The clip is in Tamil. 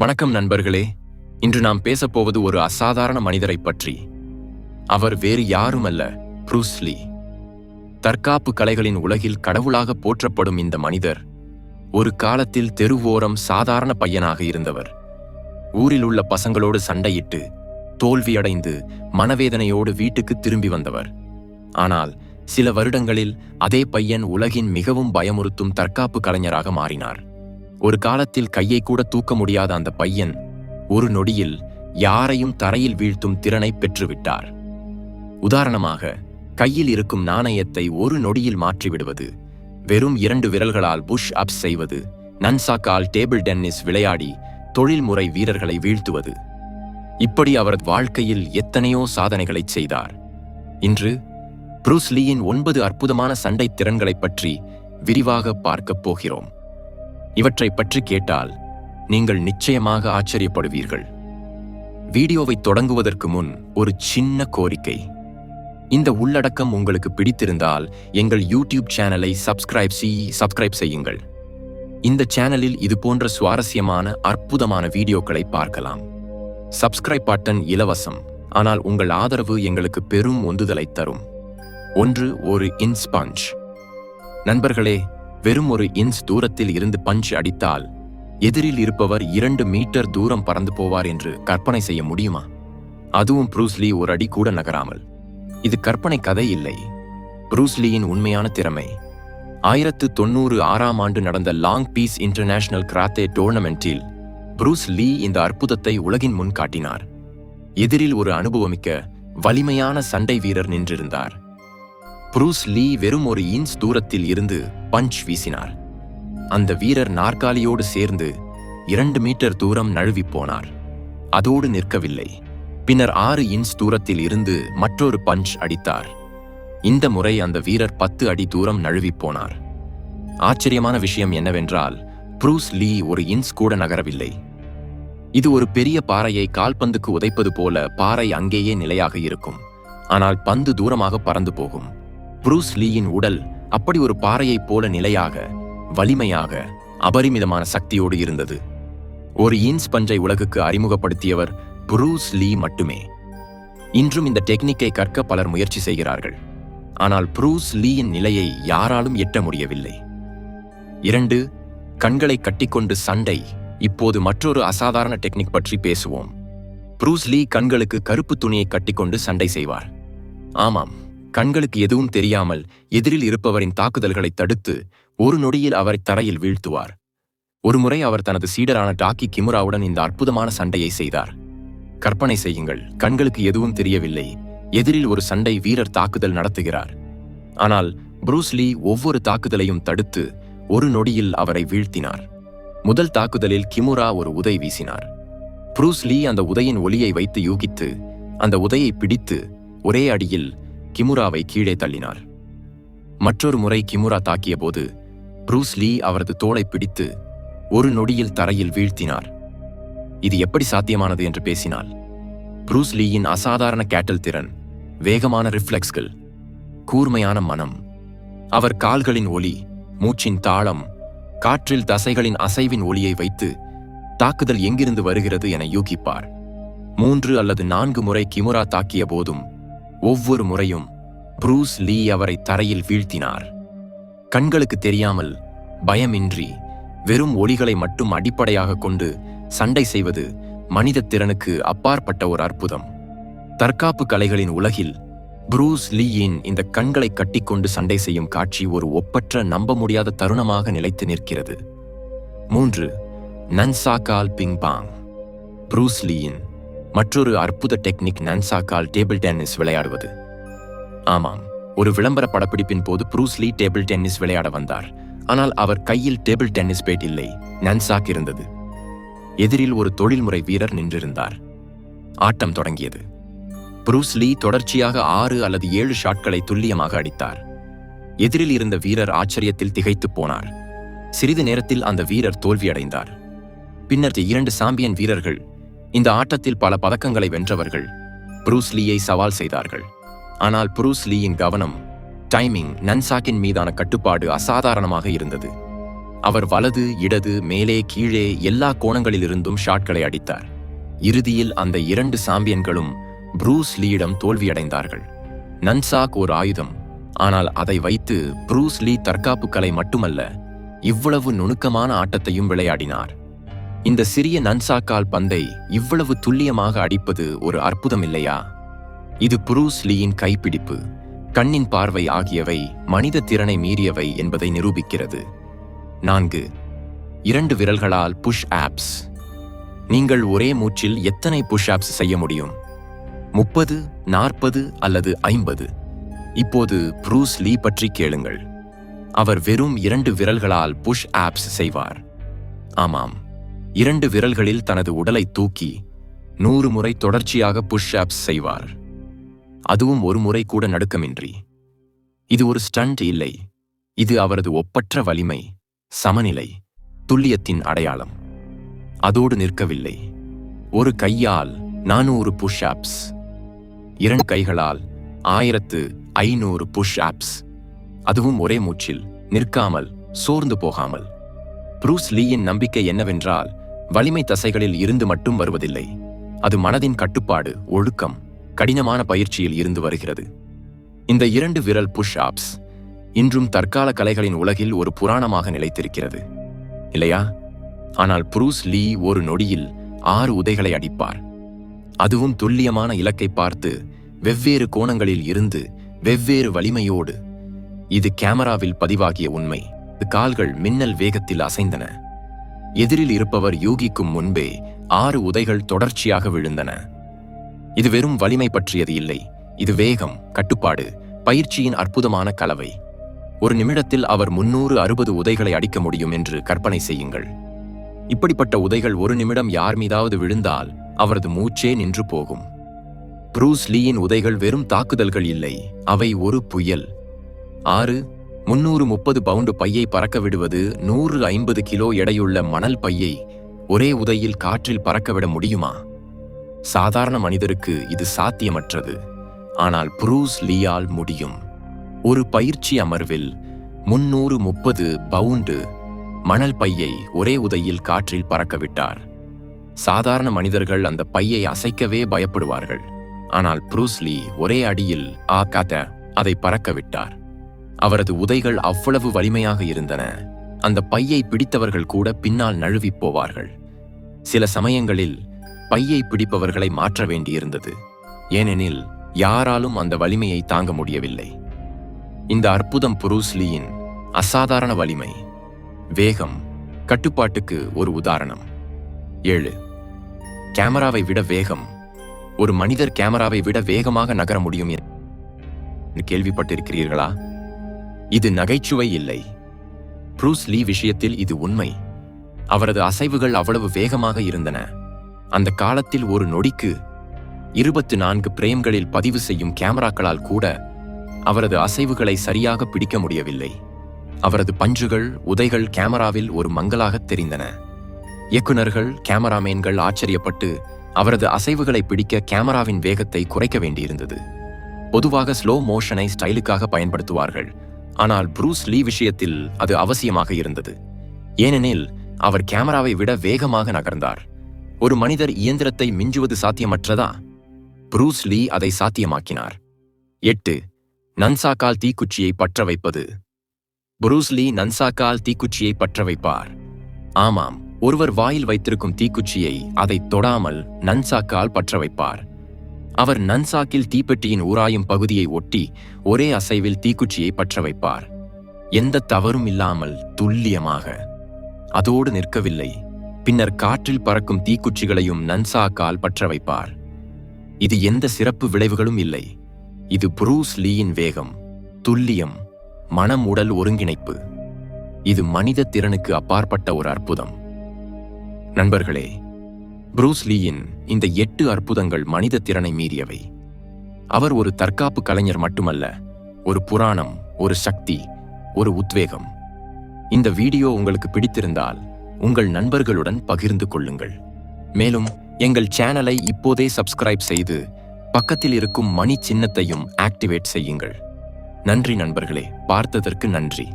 வணக்கம் நண்பர்களே. இன்று நாம் பேசப்போவது ஒரு அசாதாரண மனிதரை பற்றி. அவர் வேறு யாருமல்ல, ப்ரூஸ் லீ. தற்காப்பு கலைகளின் உலகில் கடவுளாக போற்றப்படும் இந்த மனிதர் ஒரு காலத்தில் தெருவோரம் சாதாரண பையனாக இருந்தவர். ஊரில் உள்ள பசங்களோடு சண்டையிட்டு தோல்வியடைந்து மனவேதனையோடு வீட்டுக்கு திரும்பி வந்தவர். ஆனால் சில வருடங்களில் அதே பையன் உலகின் மிகவும் பயமுறுத்தும் தற்காப்பு கலைஞராக மாறினார். ஒரு காலத்தில் கையை கூட தூக்க முடியாத அந்த பையன் ஒரு நொடியில் யாரையும் தரையில் வீழ்த்தும் திறனை பெற்றுவிட்டார். உதாரணமாக, கையில் இருக்கும் நாணயத்தை ஒரு நொடியில் மாற்றிவிடுவது, வெறும் 2 விரல்களால் புஷ் அப்ஸ் செய்வது, நன்சாக்கால் டேபிள் டென்னிஸ் விளையாடி தொழில்முறை வீரர்களை வீழ்த்துவது. இப்படி அவரது வாழ்க்கையில் எத்தனையோ சாதனைகளை செய்தார். இன்று ப்ரூஸ் லீயின் 9 அற்புதமான சண்டை திறன்களைப் பற்றி விரிவாக பார்க்கப் போகிறோம். இவற்றை பற்றி கேட்டால் நீங்கள் நிச்சயமாக ஆச்சரியப்படுவீர்கள். வீடியோவை தொடங்குவதற்கு முன் ஒரு சின்ன கோரிக்கை. இந்த உள்ளடக்கம் உங்களுக்கு பிடித்திருந்தால் எங்கள் யூடியூப் சேனலை சப்ஸ்கிரைப் செய்யுங்கள். இந்த சேனலில் இதுபோன்ற சுவாரஸ்யமான அற்புதமான வீடியோக்களை பார்க்கலாம். சப்ஸ்கிரைப் பட்டன் இலவசம், ஆனால் உங்கள் ஆதரவு எங்களுக்கு பெரும் உந்துதலை தரும். 1. ஒரு இன்ச் பஞ்ச். நண்பர்களே, வெறும் ஒரு இன்ச் தூரத்தில் இருந்து பஞ்ச் அடித்தால் எதிரில் இருப்பவர் 2 மீட்டர் தூரம் பறந்து போவார் என்று கற்பனை செய்ய முடியுமா? அதுவும் ப்ரூஸ் லீ ஒரு அடி கூட நகராமல். இது கற்பனை கதை இல்லை, ப்ரூஸ் லீயின் உண்மையான திறமை. 1996ஆம் ஆண்டு நடந்த லாங் பீஸ் இன்டர்நேஷனல் கராத்தே டோர்னமெண்டில் ப்ரூஸ் லீ இந்த அற்புதத்தை உலகின் முன் காட்டினார். எதிரில் ஒரு அனுபவமிக்க வலிமையான சண்டை வீரர் நின்றிருந்தார். ப்ரூஸ் லீ வெறும் ஒரு இன்ச் தூரத்தில் இருந்து பஞ்ச் வீசினார். அந்த வீரர் நாற்காலியோடு சேர்ந்து 2 மீட்டர் தூரம் நழுவி போனார். அதோடு நிற்கவில்லை. பின்னர் 6 இன்ச் தூரத்தில் இருந்து மற்றொரு பஞ்ச் அடித்தார். இந்த முறை அந்த வீரர் 10 அடி தூரம் நழுவி போனார். ஆச்சரியமான விஷயம் என்னவென்றால், ப்ரூஸ் லீ ஒரு இன்ச் கூட நகரவில்லை. இது ஒரு பெரிய பாறையை கால்பந்துக்கு உதைப்பது போல பாறை அங்கேயே நிலையாக இருக்கும், ஆனால் பந்து தூரமாக பறந்து போகும். ப்ரூஸ் லீயின் உடல் அப்படி ஒரு பாறையைப் போல நிலையாக, வலிமையாக, அபரிமிதமான சக்தியோடு இருந்தது. ஒரு இன்ச் பஞ்சை உலகுக்கு அறிமுகப்படுத்தியவர் ப்ரூஸ் லீ மட்டுமே. இன்றும் இந்த டெக்னிக்கை கற்க பலர் முயற்சி செய்கிறார்கள், ஆனால் ப்ரூஸ் லீயின் நிலையை யாராலும் எட்ட முடியவில்லை. 2. கண்களை கட்டிக்கொண்டு சண்டை. இப்போது மற்றொரு அசாதாரண டெக்னிக் பற்றி பேசுவோம். ப்ரூஸ் லீ கண்களுக்கு கருப்பு துணியை கட்டிக்கொண்டு சண்டை செய்வார். ஆமாம், கண்களுக்கு எதுவும் தெரியாமல் எதிரில் இருப்பவரின் தாக்குதல்களை தடுத்து ஒரு நொடியில் அவரை தரையில் வீழ்த்துவார். ஒருமுறை அவர் தனது சீடரான டாக்கி கிமுராவுடன் இந்த அற்புதமான சண்டையை செய்தார். கற்பனை செய்யுங்கள், கண்களுக்கு எதுவும் தெரியவில்லை, எதிரில் ஒரு சண்டை வீரர் தாக்குதல் நடத்துகிறார். ஆனால் ப்ரூஸ் லீ ஒவ்வொரு தாக்குதலையும் தடுத்து ஒரு நொடியில் அவரை வீழ்த்தினார். முதல் தாக்குதலில் கிமுரா ஒரு உதை வீசினார். ப்ரூஸ் லீ அந்த உதையின் ஒலியை வைத்து யூகித்து அந்த உதையை பிடித்து ஒரே அடியில் கிமுராவை கீழே தள்ளினார். மற்றொரு முறை கிமுரா தாக்கிய போது ப்ரூஸ் லீ அவரது தோளை பிடித்து ஒரு நொடியில் தரையில் வீழ்த்தினார். இது எப்படி சாத்தியமானது என்று பேசினால், ப்ரூஸ் லீயின் அசாதாரண கேட்டல் திறன், வேகமான ரிஃப்ளெக்ஸ்கள், கூர்மையான மனம். அவர் கால்களின் ஒலி, மூச்சின் தாளம், காற்றில் தசைகளின் அசைவின் ஒலியை வைத்து தாக்குதல் எங்கிருந்து வருகிறது என யூகிப்பார். 3 அல்லது 4 முறை கிமுரா தாக்கிய போதும் ஒவ்வொரு முறையும் ப்ரூஸ் லீ அவரை தரையில் வீழ்த்தினார். கண்களுக்கு தெரியாமல், பயமின்றி, வெறும் ஒலிகளை மட்டும் அடிப்படையாக கொண்டு சண்டை செய்வது மனித திறனுக்கு அப்பாற்பட்ட ஒரு அற்புதம். தற்காப்பு கலைகளின் உலகில் ப்ரூஸ் லீயின் இந்த கண்களை கட்டிக்கொண்டு சண்டை செய்யும் காட்சி ஒரு ஒப்பற்ற, நம்ப முடியாத தருணமாக நிலைத்து நிற்கிறது. 3. நன்சாக்கால் பிங் பாங். ப்ரூஸ் லீயின் மற்றொரு அற்புத டெக்னிக் நன்சாக்கால் டேபிள் டென்னிஸ் விளையாடுவது. ஆமாம், ஒரு விளம்பர படப்பிடிப்பின் போது ப்ரூஸ் லீ டேபிள் டென்னிஸ் விளையாட வந்தார். ஆனால் அவர் கையில் டேபிள் டென்னிஸ் பேட் இல்லை, நன்சாக் இருந்தது. எதிரில் ஒரு தொழில்முறை வீரர் நின்றிருந்தார். ஆட்டம் தொடங்கியது. ப்ரூஸ் லீ தொடர்ச்சியாக 6 அல்லது 7 ஷாட்களை துல்லியமாக அடித்தார். எதிரில் இருந்த வீரர் ஆச்சரியத்தில் திகைத்து போனார். சிறிது நேரத்தில் அந்த வீரர் தோல்வியடைந்தார். பின்னர் 2 சாம்பியன் வீரர்கள், இந்த ஆட்டத்தில் பல பதக்கங்களை வென்றவர்கள், ப்ரூஸ் லீயை சவால் செய்தார்கள். ஆனால் ப்ரூஸ் லீயின் கவனம், டைமிங், நன்சாக்கின் மீதான கட்டுப்பாடு அசாதாரணமாக இருந்தது. அவர் வலது, இடது, மேலே, கீழே எல்லா கோணங்களிலிருந்தும் ஷாட்களை அடித்தார். இறுதியில் அந்த 2 சாம்பியன்களும் ப்ரூஸ் லீயிடம் தோல்வியடைந்தார்கள். நன்சாக் ஒரு ஆயுதம், ஆனால் அதை வைத்து ப்ரூஸ் லீ தற்காப்பு கலை மட்டுமல்ல, இவ்வளவு நுணுக்கமான ஆட்டத்தையும் விளையாடினார். இந்த சிறிய நன்சாக்கால் பந்தை இவ்வளவு துல்லியமாக அடிப்பது ஒரு அற்புதம் இல்லையா? இது ப்ரூஸ் லீயின் கைப்பிடிப்பு, கண்ணின் பார்வை ஆகியவை மனித திறனை மீறியவை என்பதை நிரூபிக்கிறது. 4. 2 விரல்களால் புஷ் ஆப்ஸ். நீங்கள் ஒரே மூச்சில் எத்தனை புஷ் ஆப்ஸ் செய்ய முடியும்? 30, 40 அல்லது 50? இப்போது ப்ரூஸ் லீ பற்றி கேளுங்கள். அவர் வெறும் 2 விரல்களால் புஷ் ஆப்ஸ் செய்வார். ஆமாம், 2 விரல்களில் தனது உடலை தூக்கி 100 முறை தொடர்ச்சியாக புஷ் ஆப்ஸ் செய்வார். அதுவும் ஒரு முறை கூட நடுக்கமின்றி. இது ஒரு ஸ்டண்ட் இல்லை, இது அவரது ஒப்பற்ற வலிமை, சமநிலை, துல்லியத்தின் அடையாளம். அதோடு நிற்கவில்லை. ஒரு கையால் 400 புஷ் ஆப்ஸ், 2 கைகளால் 1500 புஷ் ஆப்ஸ், அதுவும் ஒரே மூச்சில், நிற்காமல், சோர்ந்து போகாமல். ப்ரூஸ் லீயின் நம்பிக்கை என்னவென்றால், வலிமை தசைகளில் இருந்து மட்டும் வருவதில்லை, அது மனதின் கட்டுப்பாடு, ஒழுக்கம், கடினமான பயிற்சியில் இருந்து வருகிறது. இந்த 2 விரல் புஷ் ஆப்ஸ் இன்றும் தற்கால கலைகளின் உலகில் ஒரு புராணமாக நிலைத்திருக்கிறது, இல்லையா? ஆனால் ப்ரூஸ் லீ ஒரு நொடியில் 6 உதைகளை அடிப்பார், அதுவும் துல்லியமான இலக்கை பார்த்து, வெவ்வேறு கோணங்களில் இருந்து, வெவ்வேறு வலிமையோடு. இது கேமராவில் பதிவாகிய உண்மை. கால்கள் மின்னல் வேகத்தில் அசைந்தன. எதிரில் இருப்பவர் யூகிக்கும் முன்பே 6 உதைகள் தொடர்ச்சியாக விழுந்தன. இது வெறும் வலிமை பற்றியது இல்லை, இது வேகம், கட்டுப்பாடு, பயிற்சியின் அற்புதமான கலவை. ஒரு நிமிடத்தில் அவர் 360 உதைகளை அடிக்க முடியும் என்று கற்பனை செய்யுங்கள். இப்படிப்பட்ட உதைகள் ஒரு நிமிடம் யார் மீதாவது விழுந்தால் அவரது மூச்சே நின்று போகும். ப்ரூஸ் லீயின் உதைகள் வெறும் தாக்குதல்கள் இல்லை, அவை ஒரு புயல். 6 330 பவுண்டு பையை பறக்க விடுவது, 150 கிலோ எடையுள்ள மணல் பையை ஒரே உதையில் காற்றில் பறக்கவிட முடியுமா? சாதாரண மனிதருக்கு இது சாத்தியமற்றது, ஆனால் ப்ரூஸ் லீயால் முடியும். ஒரு பயிற்சி அமர்வில் 330 பவுண்டு மணல் பையை ஒரே உதையில் காற்றில் பறக்கவிட்டார். சாதாரண மனிதர்கள் அந்த பையை அசைக்கவே பயப்படுவார்கள், ஆனால் ப்ரூஸ் லீ ஒரே அடியில் அதை பறக்கவிட்டார். அவரது உதைகள் அவ்வளவு வலிமையாக இருந்தன, அந்த பையை பிடித்தவர்கள் கூட பின்னால் நழுவிப் போவார்கள். சில சமயங்களில் பையை பிடிப்பவர்களை மாற்ற வேண்டியிருந்தது, ஏனெனில் யாராலும் அந்த வலிமையை தாங்க முடியவில்லை. இந்த அற்புதம் ப்ரூஸ் லீயின் அசாதாரண வலிமை, வேகம், கட்டுப்பாட்டுக்கு ஒரு உதாரணம். 7. கேமராவை விட வேகம். ஒரு மனிதர் கேமராவை விட வேகமாக நகர முடியும் என்று கேள்விப்பட்டிருக்கிறீர்களா? இது நகைச்சுவை இல்லை. ப்ரூஸ் லீ விஷயத்தில் இது உண்மை. அவரது அசைவுகள் அவ்வளவு வேகமாக இருந்தன. அந்த காலத்தில் ஒரு நொடிக்கு 24 பிரேம்களில் பதிவு செய்யும் கேமராக்களால் கூட அவரது அசைவுகளை சரியாக பிடிக்க முடியவில்லை. அவரது பஞ்சுகள், உதைகள் கேமராவில் ஒரு மங்கலாகத் தெரிந்தன. இயக்குநர்கள், கேமராமேன்கள் ஆச்சரியப்பட்டு அவரது அசைவுகளை பிடிக்க கேமராவின் வேகத்தை குறைக்க வேண்டியிருந்தது. பொதுவாக ஸ்லோ மோஷனை ஸ்டைலுக்காக பயன்படுத்துவார்கள், ஆனால் ப்ரூஸ் லீ விஷயத்தில் அது அவசியமாக இருந்தது. ஏனெனில் அவர் கேமராவை விட வேகமாக நகர்ந்தார். ஒரு மனிதர் இயந்திரத்தை மிஞ்சுவது சாத்தியமற்றதா? ப்ரூஸ் லீ அதை சாத்தியமாக்கினார். 8. நன்சாக்கால் தீக்குச்சியை பற்ற வைப்பது. ப்ரூஸ் லீ நன்சாக்கால் தீக்குச்சியை பற்ற வைப்பார். ஆமாம், ஒருவர் வாயில் வைத்திருக்கும் தீக்குச்சியை அதை தொடாமல் நன்சாக்கால் பற்ற வைப்பார். அவர் நன்சாக்கில் தீப்பெட்டியின் ஊராயும் பகுதியை ஒட்டி ஒரே அசைவில் தீக்குச்சியை பற்ற வைப்பார். எந்த தவறும் இல்லாமல், துல்லியமாக. அதோடு நிற்கவில்லை, பின்னர் காற்றில் பறக்கும் தீக்குச்சிகளையும் நன்சாக்கால் பற்ற வைப்பார். இது எந்த சிறப்பு விளைவுகளும் இல்லை. இது ப்ரூஸ் லீயின் வேகம், துல்லியம், மனம் உடல் ஒருங்கிணைப்பு. இது மனித திறனுக்கு அப்பாற்பட்ட ஒரு அற்புதம். நண்பர்களே, ப்ரூஸ் லீயின் இந்த 8 அற்புதங்கள் மனித திறனை மீறியவை. அவர் ஒரு தற்காப்பு கலைஞர் மட்டுமல்ல, ஒரு புராணம், ஒரு சக்தி, ஒரு உத்வேகம். இந்த வீடியோ உங்களுக்கு பிடித்திருந்தால் உங்கள் நண்பர்களுடன் பகிர்ந்து கொள்ளுங்கள். மேலும் எங்கள் சேனலை இப்போதே சப்ஸ்கிரைப் செய்து பக்கத்தில் இருக்கும் மணி சின்னத்தையும் ஆக்டிவேட் செய்யுங்கள். நன்றி நண்பர்களே, பார்த்ததற்கு நன்றி.